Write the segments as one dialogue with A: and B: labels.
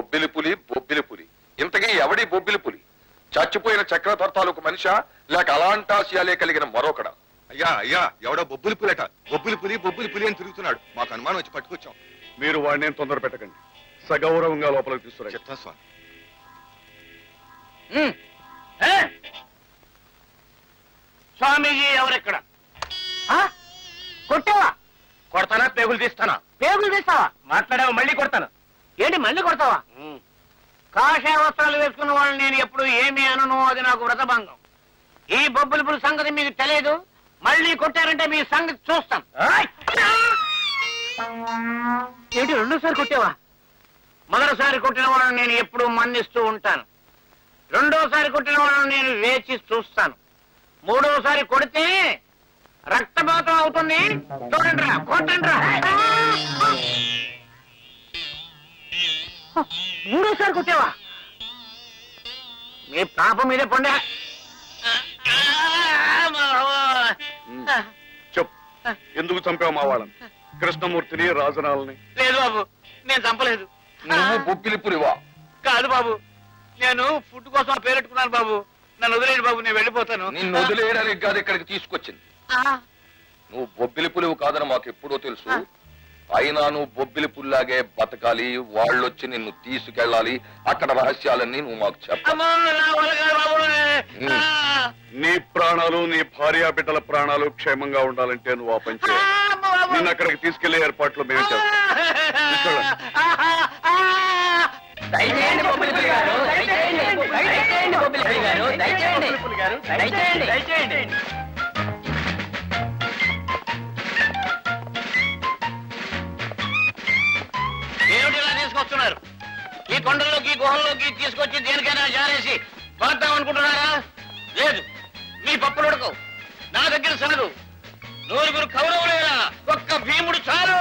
A: బొబ్బిలి పులి ఇంతకీ ఎవడి బొబ్బిలి పులి? చచ్చిపోయిన చక్రధర్ తాలూకు మనిషా లేక అలాంటి ఆశయాలే కలిగిన మరొకడా?
B: అయ్యా అయ్యా ఎవడో బొబ్బులి పులట, బొబ్బులి పులి అని తిరుగుతున్నాడు. మాకు అనుమానం వచ్చి పట్టుకొచ్చాం.
C: మీరు వాడిని తొందర పెట్టకండి, సగౌరవంగా లోపలికి తీసుకురా.
B: చెప్తాను స్వామి.
D: స్వామీజీ ఎవరెక్కడ? కొట్టావా? కొడతానా పేగులు తీస్తానా? పేగులు తీస్తావా? మాట్లాడావా? మళ్ళీ కొడతాను. ఏంటి మళ్ళీ కొడతావా? కాషాయ వస్త్రాలు వేసుకున్న వాళ్ళని నేను ఎప్పుడు ఏమి అనను, అది నాకు వ్రతభంగం. ఈ బొబ్బుల సంగతి మీకు తెలియదు. మళ్ళీ కొట్టారంటే మీ సంగతి చూస్తాం. ఏంటి రెండోసారి కొట్టావా? మొదటిసారి కొట్టిన వాళ్ళని నేను ఎప్పుడు మన్నిస్తూ ఉంటాను. రెండోసారి కొట్టిన వాళ్ళని నేను వేచి చూస్తాను. మూడోసారి కొడితే రక్తపాతం అవుతుంది. చూడండి రా, కొట్టండి రా. మూడోసారి కొట్టావా? మీ పాప మీదే పండే.
C: చెప్పు, ఎందుకు చంపావు మా వాళ్ళని? కృష్ణమూర్తిని, రాజనాలని?
D: లేదు బాబు, నేను చంపలేదు.
A: నువ్వు బొబ్బిలి పులివా?
D: కాదు బాబు, నేను ఫుడ్ కోసం పేరెట్టుకున్నాను బాబు. నన్ను వదిలేడు బాబు, నేను వెళ్ళిపోతాను.
A: నిన్ను వదిలేయడానికి కాదు ఇక్కడికి తీసుకొచ్చింది. నువ్వు బొబ్బిలి పులివు కాదని మాకు ఎప్పుడో తెలుసు. అయినా నువ్వు బొబ్బిలి పుల్లాగే బతకాలి, వాళ్ళొచ్చి నిన్ను తీసుకెళ్ళాలి. అక్కడ రహస్యాలన్నీ నువ్వు మాకు చెప్పాలి.
C: నీ ప్రాణాలు, నీ భార్యా బిడ్డల ప్రాణాలు క్షేమంగా ఉండాలంటే నువ్వు ఆ పని చేయాలి. నిన్ను అక్కడికి తీసుకెళ్లే ఏర్పాట్లు మేము చేస్తాం.
D: ఏమిటిలా తీసుకొస్తున్నారు? ఈ కొండల్లోకి, గుహల్లోకి తీసుకొచ్చి దేనికైనా జారేసి పడతాం అనుకుంటున్నారా? లేదు, మీ పప్పులు ఉడకవు. నా దగ్గర సాగు. నూరుగురు కౌరవులేరా, ఒక్క భీముడు చాలు.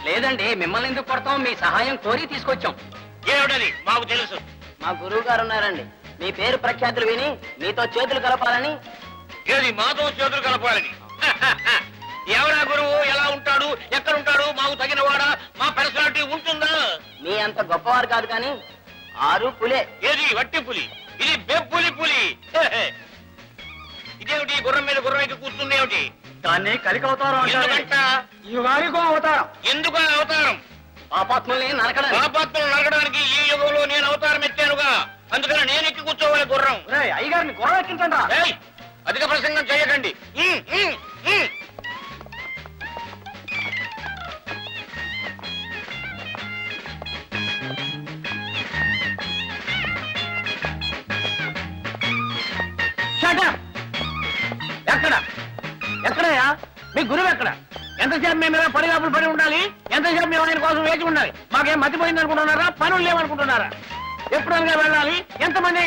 E: లేదండి, మిమ్మల్ని ఎందుకు కొడతాం? మీ సహాయం కోరి తీసుకొచ్చాం.
D: ఏమిటది? మాకు తెలుసు.
E: మా గురువు గారు ఉన్నారండి, మీ పేరు ప్రఖ్యాతులు విని మీతో చేతులు కలపాలని.
D: ఏది మాతో చేతులు కలపాలని? ఎవరా గురువు? ఎలా ఉంటాడు? ఎక్కడ ఉంటాడు? మాకు తగిన వాడా? మా పర్సనాలిటీ ఉంటుందా?
E: మీ అంత గొప్పవారు కాదు కానీ 6 పులే.
D: ఏది వట్టి పులి? ఇది బెబ్బులి పులి. ఇదేమిటి? గుర్రం మీద గుర్రం ఎక్కి కూర్చుంది ఏమిటి?
E: దాన్ని కలికవతారం
D: అవతారం. ఎందుకు ఆ అవతారం?
E: పాపాత్మల్ని నరకడానికి.
D: పాపాత్మలు నరకడానికి ఈ యుగంలో నేను అవతారం ఎత్తానుగా. అందుకని నేను ఎక్కి కూర్చోవాలి గుర్రం.
E: అయ్యగారిని గుర్రం ఎక్కించండి.
D: అధిక ప్రసంగం చేయకండి. ఎక్కడ ఎక్కడయ్యా మీ గురువు? ఎక్కడ? ఎంతసేపు మేము మీద పడిగాపులు పడి ఉండాలి? ఎంతసేపు మేము ఆయన కోసం వేచి ఉండాలి? మాకేం మతిపోయింది అనుకుంటున్నారా? పనులు లేవనుకుంటున్నారా? ఎప్పుడనగా వెళ్ళాలి? ఎంతమంది?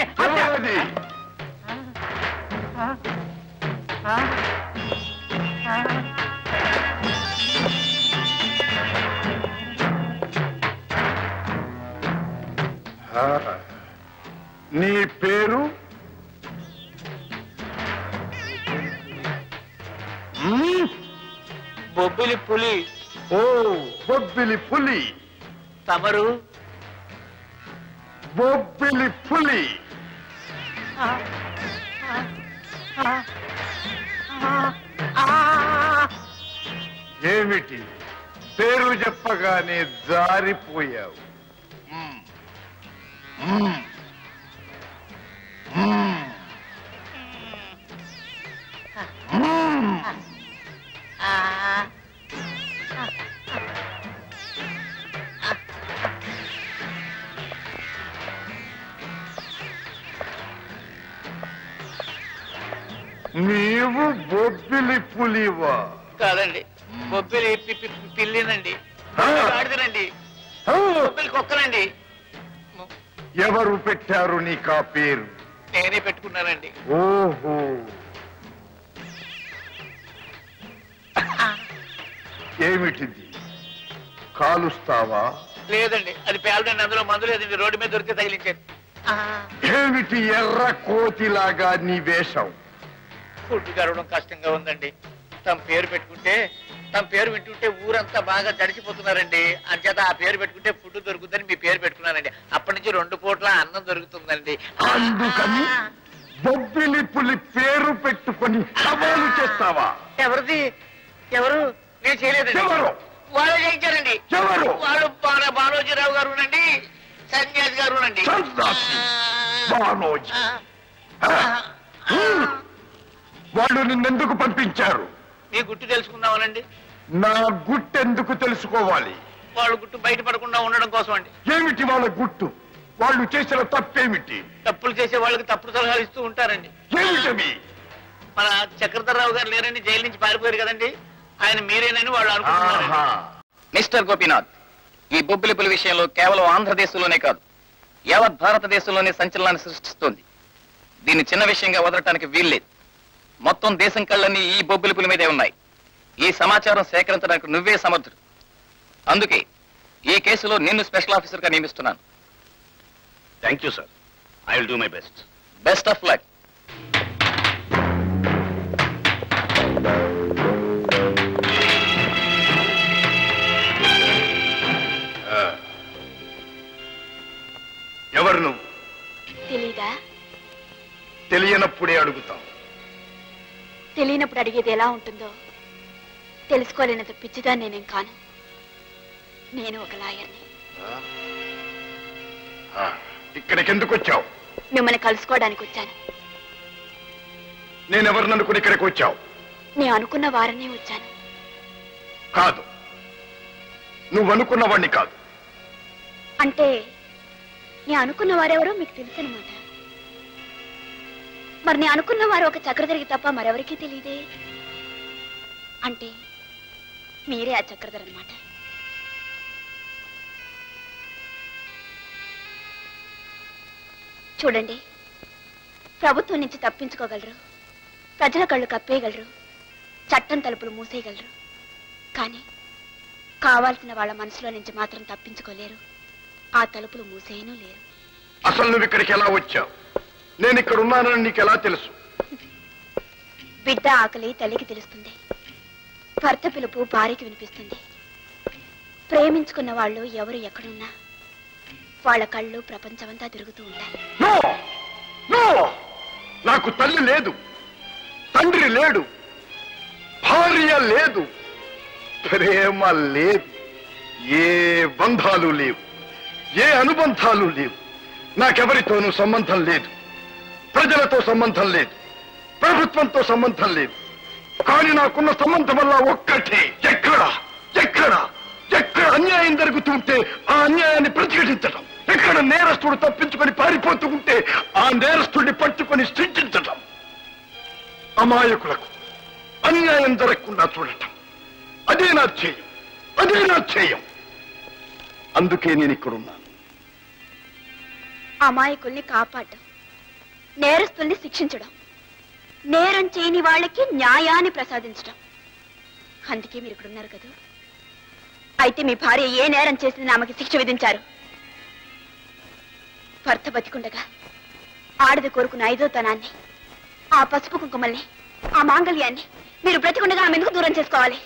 C: నీ పేరు?
D: బొబ్బిలి పులి.
C: ఓ, బొబ్బిలి పులి.
D: తమరు?
C: బొబ్బిలి పులి. ఏమిటి పేరు చెప్పగానే జారిపోయావు? నీవు బొబ్బిలి పులివా?
D: కాదండి, బొబ్బిలి పిల్లినండి. ఆడిదనండి. బొబ్బిలి కుక్కనండి.
C: ఎవరు పెట్టారు నీకు ఆ పేరు?
D: నేనే పెట్టుకున్నానండి.
C: ఓహో, ఏమిటిది? కాలుస్తావా?
D: లేదండి, అది పేలదండి. అందులో మందు లేదండి. రోడ్డు మీద దొరికితే తగిలించాను.
C: ఏమిటి ఎర్ర కోతిలాగా నీ వేషం?
D: ఫుడ్ గడవడం కష్టంగా ఉందండి. తమ పేరు పెట్టుకుంటే తమ పేరు వింటుంటే ఊరంతా బాగా తడిసిపోతున్నారండి. అంచేత ఆ పేరు పెట్టుకుంటే ఫుడ్ దొరుకుతుందని మీ పేరు పెట్టుకున్నానండి. అప్పటి నుంచి 2 పూట్ల అన్నం దొరుకుతుందండి.
C: అందుకని బొబ్బిలి పులి పేరు పెట్టుకొని సవాలు చేస్తావా?
D: ఎవరిది? ఎవరు? నేను చేయలేదండి.
C: ఎవరు?
D: వాళ్ళు చేయించారండి.
C: ఎవరు?
D: వాళ్ళు బాలోజీరావు గారునండి, సన్యాసి గారునండి.
C: సన్యాసి, బాలోజీ. వాళ్ళు నిన్నెందుకు పంపించారు?
D: మీ గుట్టు తెలుసుకుందామనండి.
C: నా గుట్టెందుకు తెలుసుకోవాలి?
D: వాళ్ళు గుట్టు బయటపడకుండా ఉండడం కోసం అండి.
C: ఏమిటి వాళ్ళ గుట్టు? వాళ్ళు చేసిన తప్పేమిటి?
D: తప్పులు చేసే వాళ్ళకి తప్పుడు సలహాలు ఇస్తూ ఉంటారండి.
C: ఏమిటవి?
D: మన చక్రధరరావు గారు లేరని జైలు నుంచి పారిపోయారు కదండి, ఆయన మీరేనని వాళ్ళు అనుకుంటున్నారు.
E: మిస్టర్ గోపీనాథ్, ఈ బొబ్బిలి పులి విషయంలో కేవలం ఆంధ్రదేశంలోనే కాదు, యావత్ భారతదేశంలోనే సంచలనాన్ని సృష్టిస్తోంది. దీన్ని చిన్న విషయంగా వదలటానికి వీల్లేదు. మొత్తం దేశం కళ్ళన్నీ ఈ బొబ్బిలి పులి మీదే ఉన్నాయి. ఈ సమాచారం సేకరించడానికి నువ్వే సమర్థుడు. అందుకే ఈ కేసులో నిన్ను స్పెషల్ ఆఫీసర్ గా నియమిస్తున్నాను.
C: Thank you sir. I will do my best.
E: Best of luck.
C: ఎవరు నువ్వు?
F: తెలీదా?
C: తెలియనప్పుడే అడుగుతాం.
F: తెలియనప్పుడు అడిగేది ఎలా ఉంటుందో తెలుసుకోలేనంత పిచ్చిదా నేనేం కాను. నేను ఒక లాయర్ని.
C: ఇక్కడికి ఎందుకు వచ్చావు?
F: మిమ్మల్ని కలుసుకోవడానికి వచ్చాను.
C: నేనెవరిని అనుకుని ఇక్కడికి వచ్చావు?
F: నేను అనుకున్న వారనే వచ్చాను.
C: కాదు, నువ్వు అనుకున్న వాడిని కాదు.
F: అంటే నేను అనుకున్న వారెవరో మీకు తెలుసు అనమాట. మరి నేను అనుకున్న వారు ఒక చక్రధరికి తప్ప మరెవరికీ తెలియదే. అంటే మీరే ఆ చక్రధర్ అనమాట. చూడండి, ప్రభుత్వం నుంచి తప్పించుకోగలరు, ప్రజల కళ్ళు కప్పేయగలరు, చట్టం తలుపులు మూసేయగలరు. కానీ కావాల్సిన వాళ్ళ మనసులో నుంచి మాత్రం తప్పించుకోలేరు, ఆ తలుపులు మూసేయనూ లేరు.
C: అసలు నువ్వు ఇక్కడికి ఎలా వచ్చావు? నేను ఇక్కడ ఉన్నానని నీకు ఎలా తెలుసు?
F: బిడ్డ ఆకలి తల్లికి తెలుస్తుంది, భర్త పిలుపు భార్యకి వినిపిస్తుంది. ప్రేమించుకున్న వాళ్ళు ఎవరు ఎక్కడున్నా వాళ్ళ కళ్ళు ప్రపంచమంతా తిరుగుతూ ఉంటాయి.
C: నో! నో! నాకు తల్లి లేదు, తండ్రి లేడు, భార్య లేదు, ప్రేమ లేదు, ఏ బంధాలు లేవు, ఏ అనుబంధాలు లేవు. నాకెవరితోనూ సంబంధం లేదు, ప్రజలతో సంబంధం లేదు, ప్రభుత్వంతో సంబంధం లేదు. కానీ నాకున్న సంబంధం వల్ల ఒక్కటే, ఎక్కడ ఎక్కడ ఎక్కడ అన్యాయం జరుగుతుంటే ఆ అన్యాయాన్ని ప్రతిఘటించడం, ఎక్కడ నేరస్తుడు తప్పించుకొని పారిపోతూ ఉంటే ఆ నేరస్తుడిని పట్టుకొని శిక్షించడం, అమాయకులకు అన్యాయం జరగకుండా చూడటం, అదే నా ధ్యేయం, అదే నా ధ్యేయం. అందుకే నేను ఇక్కడున్నాను.
F: అమాయకుల్ని కాపాడడం, నేరస్తుల్ని శిక్షించడం, నేరం చేయని వాళ్ళకి న్యాయాన్ని ప్రసాదించడం. అందుకే మీరు ఇక్కడ ఉన్నారు కదా. అయితే మీ భార్య ఏ నేరం చేసింది ఆమెకి శిక్ష విధించారు? భర్త బతికుండగా ఆడది కోరుకున్న 5వ తనాన్ని, ఆ పసుపు కుంకుమల్ని, ఆ మాంగళ్యాన్ని మీరు బ్రతికుండగా ఆమె ఎందుకు దూరం చేసుకోవాలి?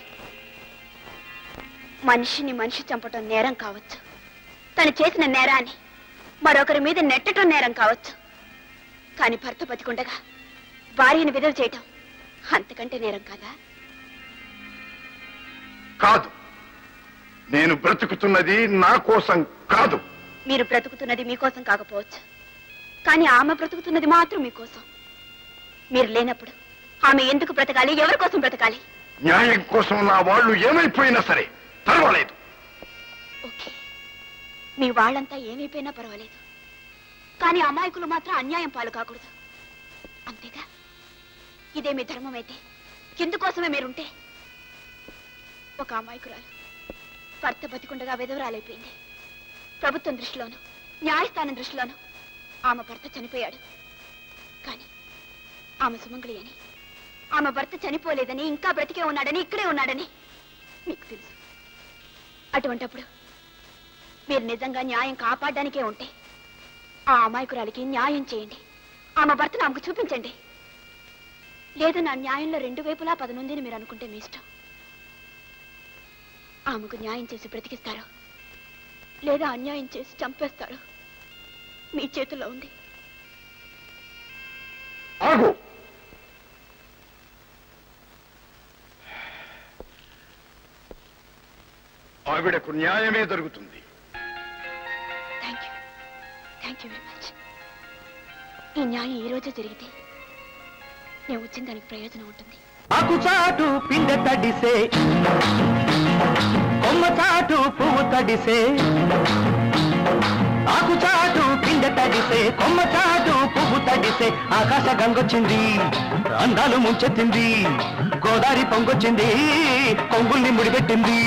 F: మనిషిని మనిషి చంపటం నేరం కావచ్చు, తను చేసిన నేరాన్ని మరొకరి మీద నెట్టడం నేరం కావచ్చు. కానీ భర్త బతికుండగా భార్యను విధవ చేయటం అంతకంటే నేరం కాదా?
C: కాదు, నేను బ్రతుకుతున్నది నా కోసం కాదు.
F: మీరు బ్రతుకుతున్నది మీకోసం కాకపోవచ్చు, కానీ ఆమె బ్రతుకుతున్నది మాత్రం మీకోసం. మీరు లేనప్పుడు ఆమె ఎందుకు బ్రతకాలి? ఎవరి కోసం బ్రతకాలి?
C: న్యాయం కోసం నా వాళ్ళు ఏమైపోయినా సరే పర్వాలేదు.
F: ఓకే, మీ వాళ్ళంతా ఏమైపోయినా పర్వాలేదు, కానీ అమాయకులు మాత్రం అన్యాయం పాలు కాకూడదు, అంతేగా? ఇదే మీ ధర్మం అయితే ఎందుకోసమే మీరుంటే? ఒక అమాయకురాలు భర్త బతికుండగా విధవరాలైపోయింది. ప్రభుత్వం దృష్టిలోనూ న్యాయస్థానం దృష్టిలోనూ ఆమె భర్త చనిపోయాడు. కానీ ఆమె సుమంగళి అని, ఆమె భర్త చనిపోలేదని, ఇంకా బ్రతికే ఉన్నాడని, ఇక్కడే ఉన్నాడని మీకు తెలుసు. అటువంటప్పుడు మీరు నిజంగా న్యాయం కాపాడడానికే ఉంటే ఆ అమాయకురాలికి న్యాయం చేయండి, ఆమె భర్తను ఆమెకు చూపించండి. లేదా నా న్యాయంలో 2 వైపులా పదనుందని మీరు అనుకుంటే మీ ఇష్టం. ఆమెకు న్యాయం చేసి బ్రతికిస్తారో లేదా అన్యాయం చేసి చంపేస్తారో మీ చేతుల్లో ఉంది.
C: ఆగు. ఆవిడకు న్యాయమే జరుగుతుంది.
F: Thank you very much. ఈ న్యాయం ఈ రోజే జరిగితే నేను వచ్చిన దానికి ప్రయోజనం ఉంటుంది.
G: ఆకు చాటు పిందె తడిసే, కొమ్మ చాటు పువ్వు తడిసే. ఆకు చాటు పిందె తడిసే, కొమ్మ చాటు పువ్వు తడిసే. ఆకాశ గంగొచ్చింది, అందాలు ముంచెత్తింది. గోదావరి పొంగొచ్చింది, కొంగుల్ని ముడిపెట్టింది.